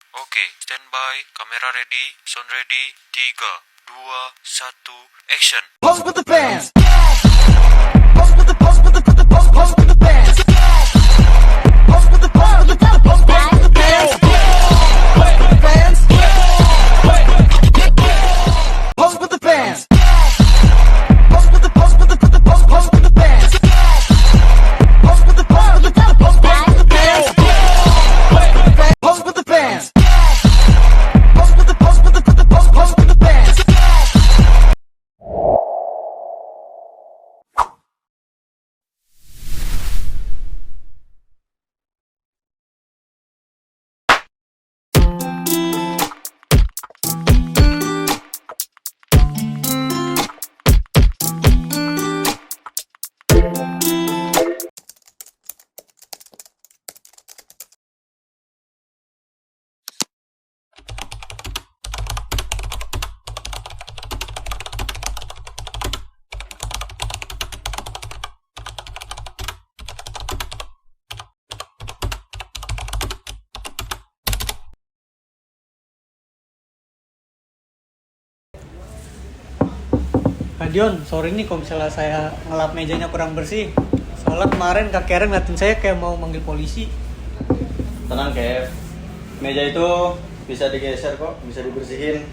Oke, standby, kamera ready, sound ready, 3, 2, 1, action. Pose with the fans. Pose with the pose with the pose with the pose pose with the fans. Pose with the pose with the pose pose pose with the fans. Pose with the fans. Pose with the fans. Pose with the pose with the pose pose with the fans. Pose with the pose with the pose pose with the fans. Pose with the fans. Pose with the pose with the pose pose with the fans. Kak Dion, sorry nih kalau misalnya saya ngelap mejanya kurang bersih. Soalnya kemarin Kak Karen ngeliatin saya kayak mau manggil polisi. Tenang Kev, meja itu bisa digeser kok, bisa dibersihin.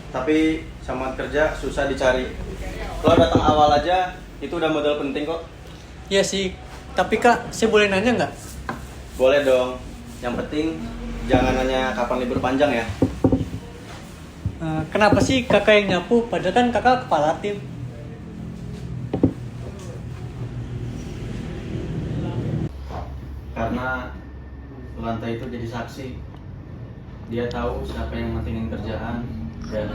Tapi sama kerja susah dicari. Kalau datang awal aja, itu udah modal penting kok. Iya sih, tapi Kak, saya boleh nanya nggak? Boleh dong, yang penting jangan nanya kapan libur panjang ya. Kenapa sih kakak yang nyapu, padahal kan kakak kepala tim? Karena lantai itu jadi saksi. Dia tahu siapa yang mentingin kerjaan dan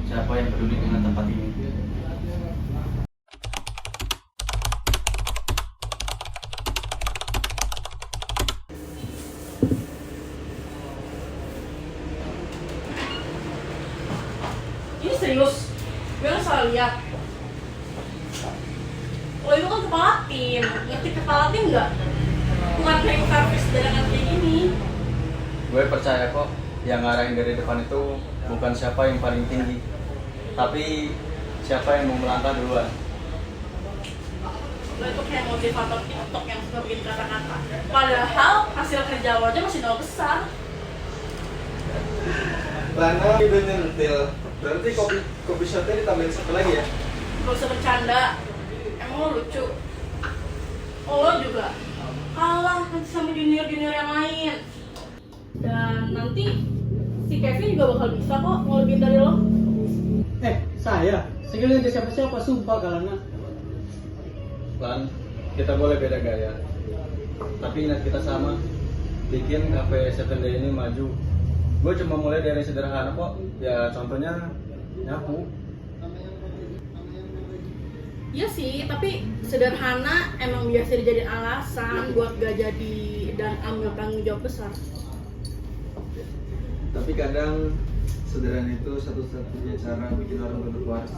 siapa yang peduli dengan tempat ini. Ini serius? Gue nggak salah lihat. Lo itu kan kepala tim, ngerti kepala tim nggak? Bukan kayak service dagangan kayak gini. Gue percaya kok, yang ngarahin dari depan itu bukan siapa yang paling tinggi, tapi siapa yang mau melangkah duluan. Lo itu kayak motivator TikTok yang suka bikin kata-kata. Padahal hasil kerja lo aja masih nol besar. Lana udah nyentil, berarti kopi shotnya ditambahin satu lagi ya? Gak usah bercanda. Emang lo lucu? Oh, lo juga kalah nanti sama junior-junior yang lain. Dan nanti si Kevin juga bakal bisa kok ngelebihin dari lo. Saya gak ada siapa-siapa, sumpah kalana. Lan, kita boleh beda gaya, tapi ingat kita sama, bikin cafe 7 Day ini maju. Gue cuma mulai dari sederhana kok, ya contohnya nyapu. Iya sih, tapi sederhana emang biasa dijadiin alasan buat gak jadi dan ambil tanggung jawab besar. Tapi kadang sederhana itu satu-satunya cara bikin orang berpuas.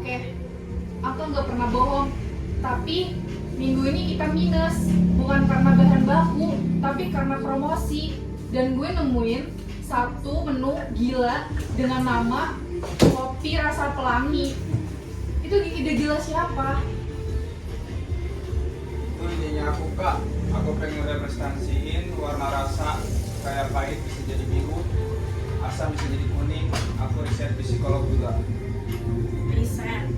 Oke, aku nggak pernah bohong. Tapi minggu ini kita minus, bukan karena bahan baku, tapi karena promosi. Dan gue nemuin satu menu gila dengan nama kopi rasa pelangi. Itu ide gila siapa? Itu idenya aku kak. Aku pengen representasiin warna rasa kayak pahit bisa jadi biru, asam bisa jadi kuning. Aku riset psikolog juga. Riset?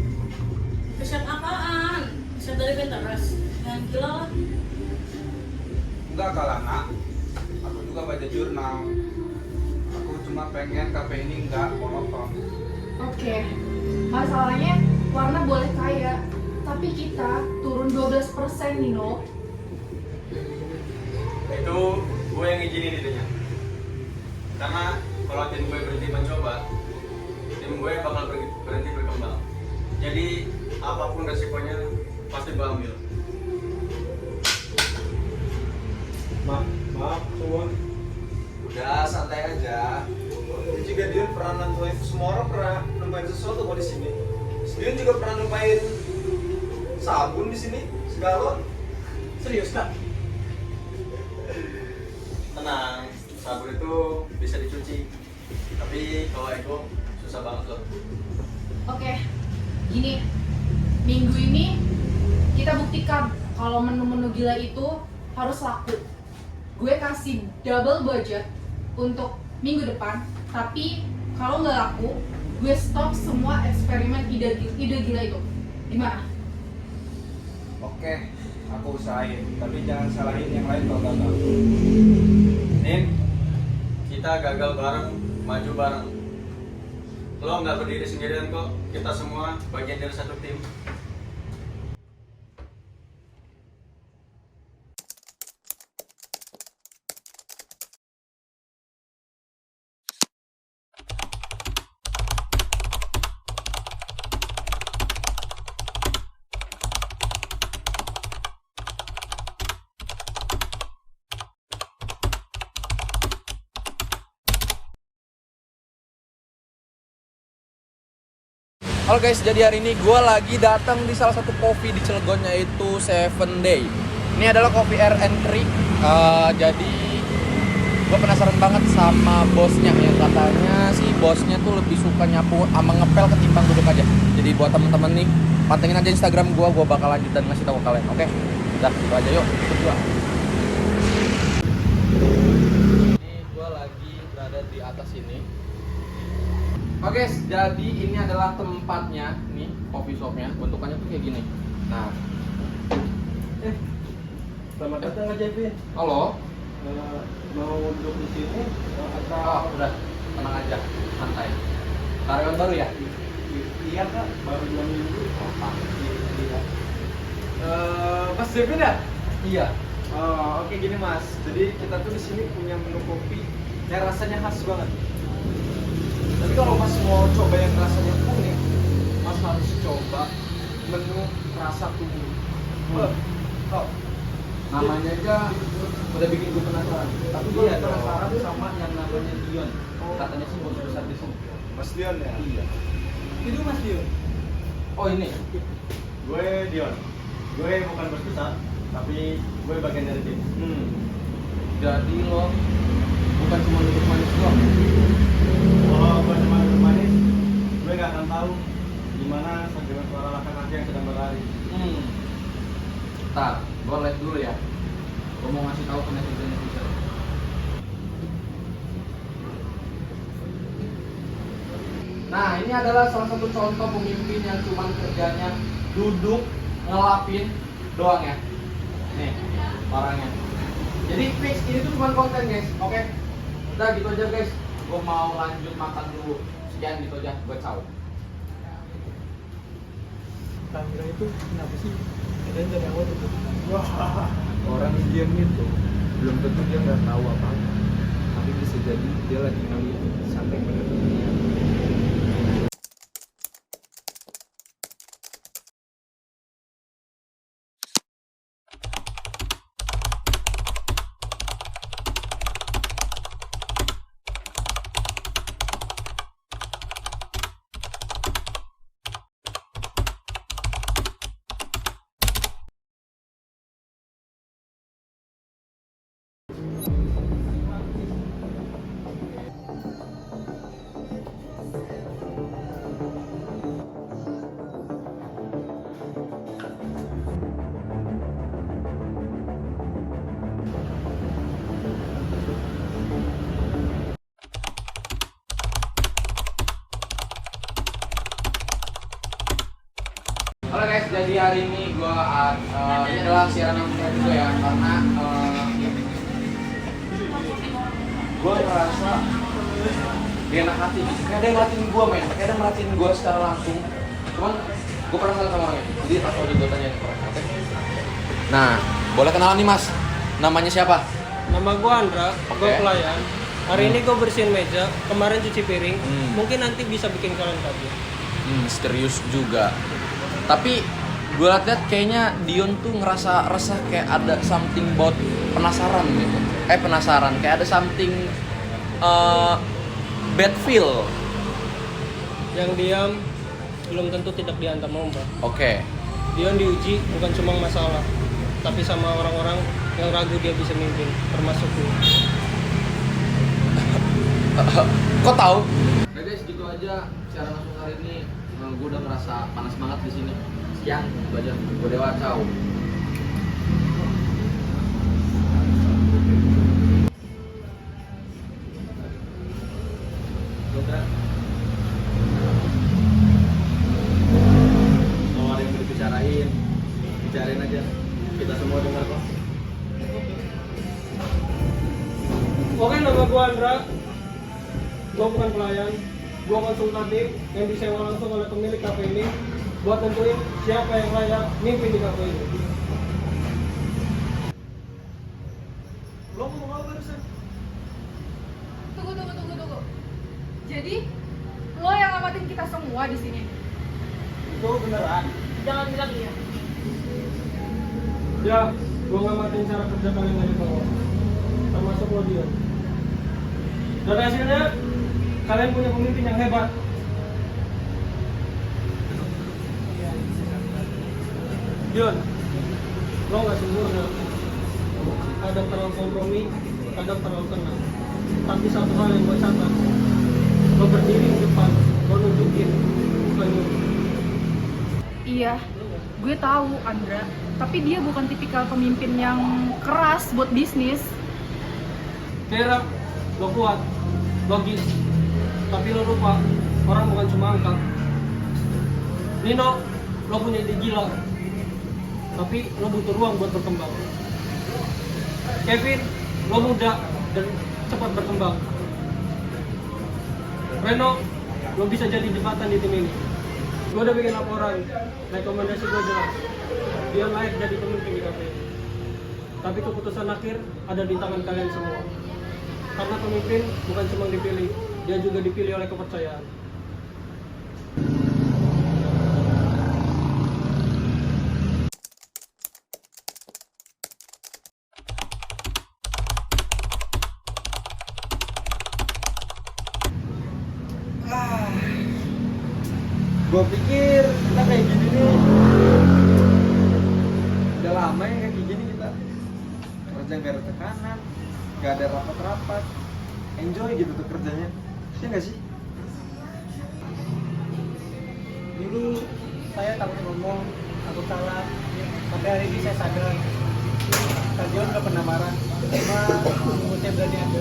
Riset apaan? Riset dari Pinterest? Yang gila lah. Enggak kalah nak. Aku juga baca jurnal. Aku cuma pengen kafe ini enggak monoton. Oke, masalahnya warna boleh kaya, tapi kita turun 12% Nino. Itu gue yang izinin idenya. Karena kalau tim gue berhenti mencoba, tim gue bakal berhenti berkembang. Jadi apapun resikonya pasti gue ambil. Maaf semua. Udah santai aja. Ini juga Dion pernah nentuin, semua orang pernah nempain sesuatu kok di sini. Dion juga pernah nempain sabun di sini, segalon. Serius kak? Tenang, sabun itu bisa dicuci. Tapi kalau ego susah banget loh. Oke, gini, minggu ini kita buktikan kalau menu-menu gila itu harus laku. Gue kasih double budget untuk minggu depan, tapi kalau nggak laku, gue stop semua eksperimen ide gila itu. Gimana? Oke, aku usahain. Tapi jangan salahin yang lain kalau gagal. Nin, kita gagal bareng, maju bareng. Lo nggak berdiri sendirian kok, kita semua bagian dari satu tim. Halo guys, jadi hari ini gue lagi datang di salah satu coffee di Cilegon, yaitu 7 Day. Ini adalah coffee R&3. Jadi gue penasaran banget sama bosnya, yang katanya sih bosnya tuh lebih suka nyapu sama ngepel ketimbang duduk aja. Jadi buat temen-temen nih, pantengin aja Instagram gue bakal lanjut dan ngasih tahu kalian. Oke, udah itu aja, yuk ikut gue. Ini gue lagi berada di atas ini. Oke guys, jadi ini adalah tempatnya, nih coffee shopnya, bentukannya tuh kayak gini. Nah, Selamat datang Kak Jevin. halo. Mau duduk di sini Oh, udah, tenang aja, santai. Karyawan baru ya? Iya Kak, baru 2 minggu. Mas Jevin ya? Iya. Oh, oke gini Mas. Jadi kita tuh di sini punya menu kopi yang rasanya khas banget. Tapi kalau Mas mau coba yang rasanya unik, Mas harus coba menu rasa tunggu. Oh, namanya aja udah bikin gue penasaran. Tapi gue Iya, penasaran sama yang namanya Dion. Katanya sih bos besar di sini. Mas Dion ya? Iya. Itu Mas Dion. Oh ini. Gue Dion. Gue bukan bos besar, tapi gue bagian dari tim. Jadi lo bukan cuma duduk manis doang. Kalau gue cuma duduk manis, gue gak akan tahu gimana dengan suara laki-laki yang sedang berlari. Ntar, gue lihat dulu ya. Gue mau ngasih tahu ke netizen. Nah, ini adalah salah satu contoh pemimpin yang cuma kerjanya duduk, ngelapin doang ya. Nih, orangnya. Jadi fix, ini tuh cuma konten guys, oke? Udah gitu aja guys. Gue mau lanjut makan dulu. Sekian gitu aja, gue caw. Kamera itu kenapa sih? Kalian dari awal itu. Orang diam itu belum tentu dia nggak tahu apa-apa. Tapi bisa jadi dia lagi ngeliat sampai benar-benar. Halo guys, jadi hari ini gue ini adalah siaran yang kedua juga ya, karena gue ngerasa gak enak hati gitu. Kayak ada yang ngeliatin gue men, kayak ada yang ngeliatin gue secara langsung. Cuman gue penasaran sama orangnya, jadi langsung aja gue tanyain ke orangnya, oke? Nah, boleh kenalan nih mas, namanya siapa? Nama gue Andra, gue Oke. pelayan. Hari ini gue bersihin meja, kemarin cuci piring. Hmm. Mungkin nanti bisa bikin kalian kaget. Misterius juga. Tapi gue liat kayaknya Dion tuh ngerasa resah, kayak ada something about penasaran gitu. Penasaran, kayak ada something bad feel. Yang diam belum tentu tidak dihantam ombak. Oke. Dion diuji bukan cuma masalah, tapi sama orang-orang yang ragu dia bisa mimpin, termasuk gue. Kok tahu? Nah guys, gitu aja secara langsung hari ini. Gue udah ngerasa panas banget di sini. Sekian, itu aja. Gue Dewa, ciao. Kalau ada yang mau dibicarain, bicarain aja. Kita semua dengar kok. Oke, nama gue Andra. Gue bukan pelayan, gue konsultatif yang disewa langsung oleh pemilik kafe ini buat nentuin siapa yang layak mimpin di kafe ini. Lo mau apa barusan? Tunggu. Jadi lo yang ngamatin kita semua di sini. Itu beneran? Jangan bilang iya. Ya, gue ngamatin cara kerja kalian dari bawah, termasuk lo dia. Dan hasilnya, kalian punya pemimpin yang hebat. Dion, lo gak sempurna. Kadang terlalu kompromi, kadang terlalu tenang. Tapi satu hal yang gue catat, lo berdiri di depan, lo nunjukin, bukan nyuruh. Iya, gue tahu Andra, tapi dia bukan tipikal pemimpin yang keras buat bisnis. Vera, lo kuat, logis, tapi lo lupa orang bukan cuma angka. Nino, lo punya ide gila, tapi lo butuh ruang buat berkembang. Kevin, lo muda dan cepat berkembang. Reno, lo bisa jadi jembatan di tim ini. Gue udah bikin laporan, rekomendasi gue jelas. Dia layak jadi pemimpin di kafe. Tapi keputusan akhir ada di tangan kalian semua. Karena pemimpin bukan cuma dipilih, dia juga dipilih oleh kepercayaan. Gue pikir kita kayak gini nih udah lama ya kayak gini kita kerja gak ada tekanan, gak ada rapat-rapat, enjoy gitu tuh kerjanya, ya nggak sih? Dulu saya takut ngomong, takut salah, tapi hari ini saya sadar. Kak Dion gak pernah marah, cuma mulutnya berani aja.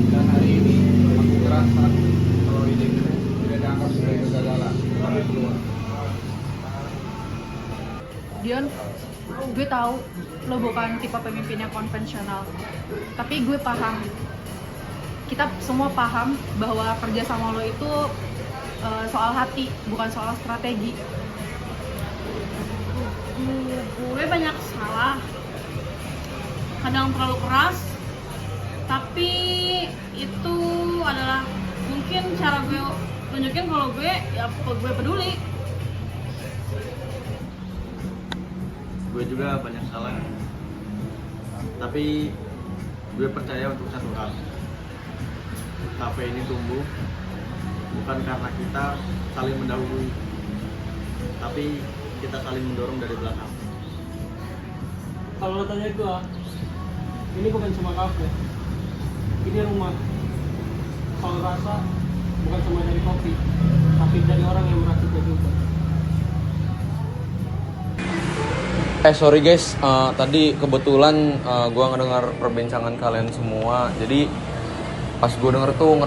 Dan hari ini aku ngerasa kalau ide itu tidak dianggap sebagai kegagalan, tapi keluar. Dion, gue tahu lo bukan tipe pemimpin yang konvensional, tapi gue paham. Kita semua paham bahwa kerja sama lo itu soal hati, bukan soal strategi. Gue banyak salah, kadang terlalu keras, tapi itu adalah mungkin cara gue tunjukin kalau gue peduli. Gue juga banyak salah, tapi gue percaya untuk satu hal, kafe ini tumbuh bukan karena kita saling mendahului, tapi kita saling mendorong dari belakang. Kalau lo tanya gue, ini bukan cuma kafe, ini rumah. Soal rasa, bukan cuma dari kopi, tapi dari orang yang meraciknya juga. Sorry guys, tadi kebetulan gue ngedengar perbincangan kalian semua. Jadi pas gue denger tuh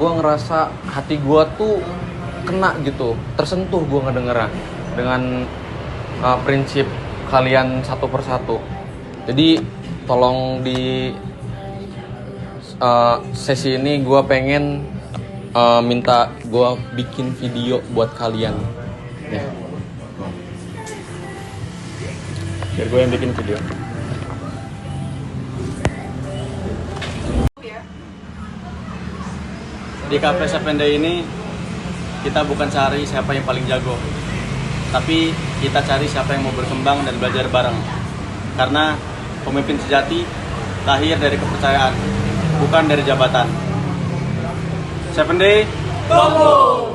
gue ngerasa hati gue tuh kena gitu, tersentuh gue ngedengernya dengan prinsip kalian satu persatu. Jadi tolong di sesi ini gue pengen minta gue bikin video buat kalian ya. Biar gue yang bikin video. Di Cafe 7 Day ini kita bukan cari siapa yang paling jago, tapi kita cari siapa yang mau berkembang dan belajar bareng. Karena pemimpin sejati lahir dari kepercayaan, bukan dari jabatan. 7 Day, Go!